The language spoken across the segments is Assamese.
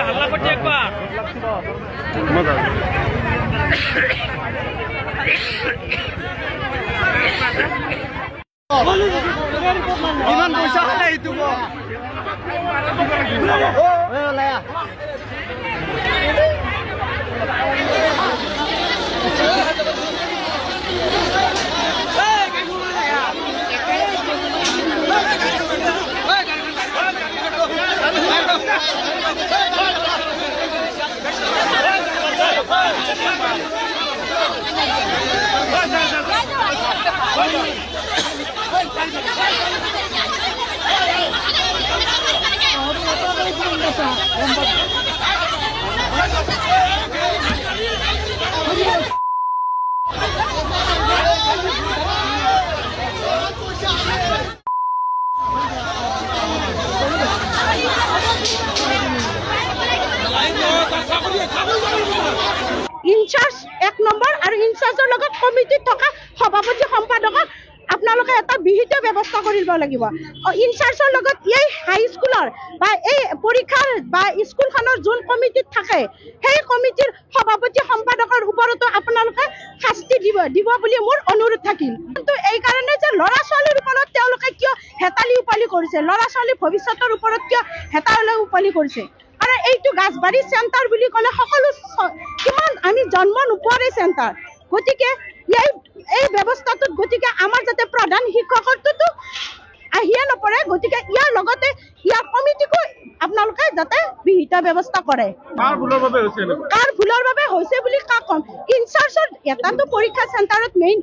হাল্লা কৰছে একবাৰ ইমান পয়সা খালে এইটো ইনচাৰ্জ 1 নম্বৰ আৰু ইনচাৰ্জৰ লগত কমিটিত থকা সভাপতি সম্পাদকক আপোনালোকে এটা বিহিত ব্যৱস্থা কৰিব লাগিব। ইনচাৰ্জৰ লগত এই হাই স্কুলৰ বা এই পৰীক্ষাৰ বা স্কুলখনৰ যোন কমিটিত থাকে সেই কমিটিৰ সভাপতি সম্পাদকৰ ওপৰতো আপোনালোকে শাস্তি দিব বুলি মোৰ অনুৰোধ থাকিল। কিন্তু এই কাৰণে যে ল'ৰা ছোৱালীৰ ওপৰত তেওঁলোকে কিয় হেতালি উপালি কৰিছে, ল'ৰা ছোৱালীৰ ভৱিষ্যতৰ ওপৰত কিয় হেতালি উপালি কৰিছে। আৰু এইটো গাছবাৰী চেণ্টাৰ বুলি ক'লে সকলো কিমান আমি জন্ম নোপোৱাৰে চেণ্টাৰ, গতিকে এই ব্যৱস্থাটোত গতিকে আমাৰ যাতে প্ৰধান শিক্ষকৰটোতো আহিয়ে নপৰে, গতিকে ইয়াৰ লগতে ইয়াৰ কমিটিকো আপোনালোকে যাতে বিহিত ব্যৱস্থা কৰে। কাৰ ভুলৰ বাবে হৈছে বুলি কাক কম? ইনচাৰ্জৰ এটাতো পৰীক্ষা চেণ্টাৰত মেইন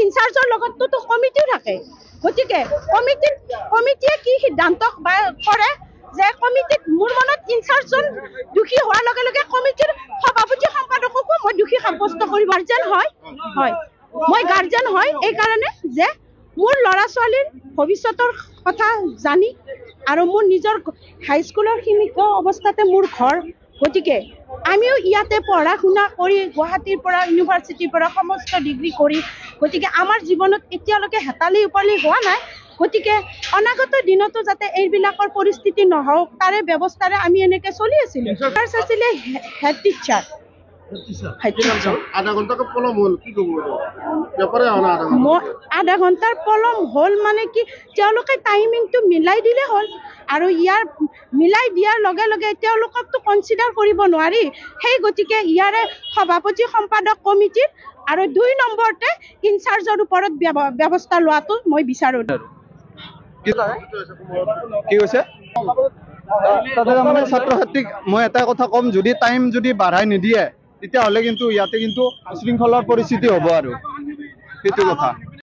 ইনচাৰ্জৰ লগততো কমিটিও থাকে, গতিকে কমিটিয়ে কি সিদ্ধান্ত কৰে যে কমিটিত মোৰ মনত ইনচাৰ্জজন দোষী হোৱাৰ লগে লগে কমিটিৰ সভাপতি সম্পাদককো মই দোষী সাব্যস্ত কৰিব গাৰ্জেন হয় মই গাৰ্জেন হয় এই কাৰণে যে মোৰ ল'ৰা ছোৱালীৰ ভৱিষ্যতৰ কথা জানি আৰু মোৰ নিজৰ হাইস্কুলৰ সীমিত অৱস্থাতে মোৰ ঘৰ, গতিকে আমিও ইয়াতে পঢ়া শুনা কৰি গুৱাহাটীৰ পৰা ইউনিভাৰ্চিটিৰ পৰা সমস্ত ডিগ্ৰী কৰি গতিকে আমাৰ জীৱনত এতিয়ালৈকে হেতালি উপালি হোৱা নাই, গতিকে অনাগত দিনতো যাতে এইবিলাকৰ পৰিস্থিতি নহওক তাৰে ব্যৱস্থাৰে আমি এনেকে চলি আছিলোঁ। আছিলে হেড টিচাৰ আধা ঘণ্টাকে পলম হ'ল, কি ক'ব আধা ঘণ্টাৰ পলম হ'ল মানে কি তেওঁলোকে টাইমিংটো মিলাই দিলে হ'ল, আৰু ইয়াৰ মিলাই দিয়াৰ লগে লগে তেওঁলোককতো কনচিডাৰ কৰিব নোৱাৰি, সেই গতিকে ইয়াৰে সভাপতি সম্পাদক কমিটিৰ আৰু 2 নম্বৰতে ইনচাৰ্জৰ ওপৰত ব্যৱস্থা লোৱাটো মই বিচাৰোঁ। কি কৈছে তাতে মানে ছাত্ৰ ছাত্ৰীক মই এটা কথা ক'ম, যদি টাইম যদি বাঢ়াই নিদিয়ে তেতিয়াহ'লে কিন্তু ইয়াতে কিন্তু শৃংখলাৰ পৰিস্থিতি হ'ব আৰু সেইটো কথা।